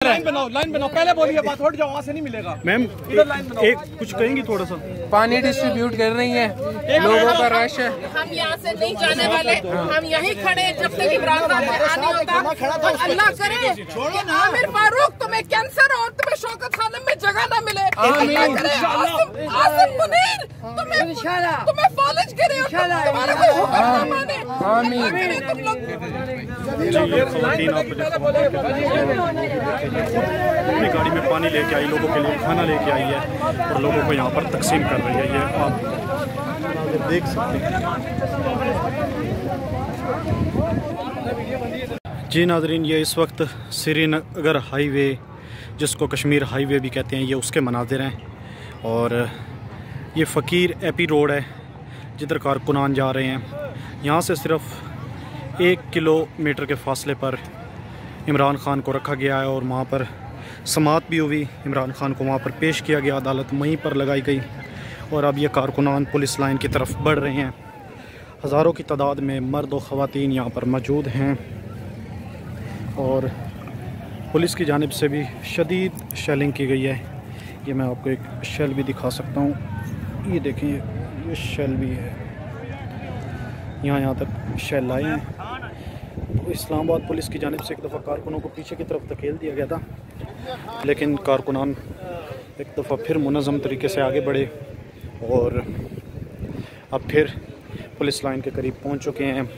Line बनाओ पहले बोलिए बात, हट जाओ, वहाँ से नहीं मिलेगा मैम। इधर लाइन बनाओ। एक कुछ कहेंगी थोड़ा सा? पानी डिस्ट्रीब्यूट कर रही है, लोगों का रश है। हम यहाँ से नहीं जाने वाले, हम यहीं खड़े हैं जब तक इमरान खान नहीं होता। तो अल्लाह करे कि आमिर फारूक तुम्हें कैंसर और तुम्हें शौकत खानम में जगह न मिले। अल्लाह करे आसिम मुनीर तुम्हें फॉलेज करे और तुम्हारा कोई हुक्म न माने। आमीन। तुम लोग अपनी गाड़ी में पानी लेके आई, लोगों के लिए खाना लेके आई है और लोगों को यहाँ पर तकसीम कर रही है। ये आप देख सकते हैं। जी नाज़रीन, ये इस वक्त श्रीनगर हाईवे, जिसको कश्मीर हाईवे भी कहते हैं, ये उसके मनाजिर हैं। और ये फ़कीर एपी रोड है जिधर कारकुनान जा रहे हैं। यहाँ से सिर्फ़ 1 किलोमीटर के फासले पर इमरान खान को रखा गया है और वहाँ पर समाअत भी हुई। इमरान खान को वहाँ पर पेश किया गया, अदालत वहीं पर लगाई गई और अब ये कारकुनान पुलिस लाइन की तरफ बढ़ रहे हैं। हज़ारों की तादाद में मर्द और ख़वातीन यहाँ पर मौजूद हैं और पुलिस की जानिब से भी शदीद शेलिंग की गई है। ये मैं आपको एक शेल भी दिखा सकता हूँ, ये देखें, ये शेल भी है, यहाँ तक शेल लाए हैं। तो इस्लामाबाद पुलिस की जानिब से एक दफ़ा कारकुनों को पीछे की तरफ धकेल दिया गया था, लेकिन कारकुनान एक दफ़ा फिर मुनज़्ज़म तरीके से आगे बढ़े और अब फिर पुलिस लाइन के करीब पहुंच चुके हैं।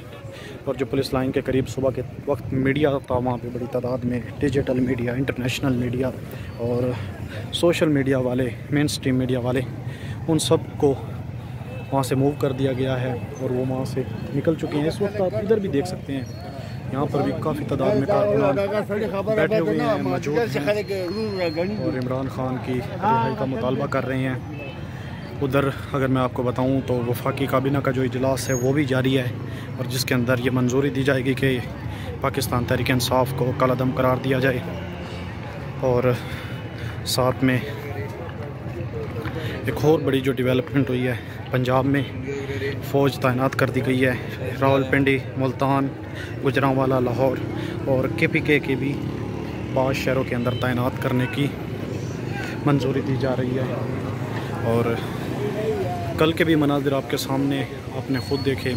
और जो पुलिस लाइन के करीब सुबह के वक्त मीडिया था, वहाँ पे बड़ी तादाद में डिजिटल मीडिया, इंटरनेशनल मीडिया और सोशल मीडिया वाले, मेन स्ट्रीम मीडिया वाले, उन सब को वहाँ से मूव कर दिया गया है और वो वहाँ से निकल चुके हैं। इस वक्त आप इधर भी देख सकते हैं, यहाँ पर भी काफ़ी तादाद में कारकुनान बैठे हुए हैं, मौजूद हैं और इमरान खान की रिहाई का मुतालबा कर रहे हैं। उधर अगर मैं आपको बताऊं तो वफाकी काबीना का जो इजलास है वो भी जारी है और जिसके अंदर ये मंजूरी दी जाएगी कि पाकिस्तान तहरीक इंसाफ को कलअदम करार दिया जाए। और साथ में एक और बड़ी जो डेवलपमेंट हुई है, पंजाब में फ़ौज तैनात कर दी गई है। रावलपिंडी, मुल्तान, गुजरांवाला, लाहौर और KPK की भी 5 शहरों के अंदर तैनात करने की मंजूरी दी जा रही है। और कल के भी मनाजिर आपके सामने आपने ख़ुद देखे,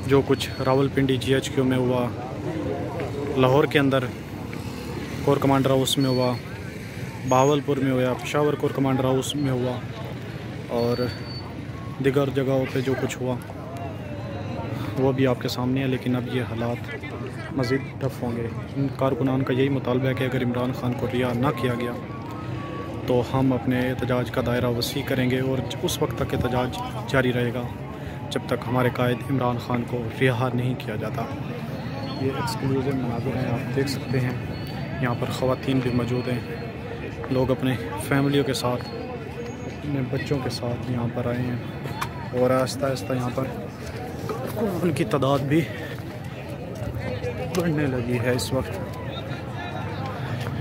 जो कुछ रावलपिंडी GHQ में हुआ, लाहौर के अंदर कोर कमांडर हाउस में हुआ, बहावलपुर में हुआ, पेशावर कोर कमांडर हाउस में हुआ और दिगर जगहों पे जो कुछ हुआ वो भी आपके सामने है। लेकिन अब ये हालात मज़ीद टफ होंगे। इन कारकुनान का यही मुतालबा है कि अगर इमरान खान को रिहा ना किया गया तो हम अपने एहतजाज का दायरा वसी करेंगे और उस वक्त तक एहतजाज जारी रहेगा जब तक हमारे कायद इमरान खान को रिहा नहीं किया जाता। ये एक्सक्लूसिव मनाज़िर हैं, आप देख सकते हैं। यहाँ पर ख़वातीन भी मौजूद हैं, लोग अपने फैमिलियों के साथ, अपने बच्चों के साथ यहाँ पर आए हैं और आहिस्ता आहिस्ता यहाँ पर उनकी तादाद भी बढ़ने लगी है इस वक्त।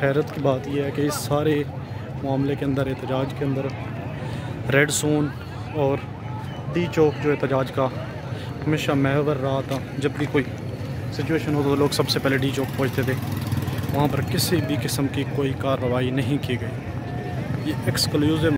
हैरत की बात यह है कि इस सारे मामले के अंदर, एहतजाज के अंदर, रेड जोन और डी चौक जो एहतजाज का हमेशा महवर रहा था। जब भी कोई सिचुएशन हो तो लोग सबसे पहले डी चौक पहुँचते थे, वहाँ पर किसी भी किस्म की कोई कार्रवाई नहीं की गई। ये एक्सक्लूसिव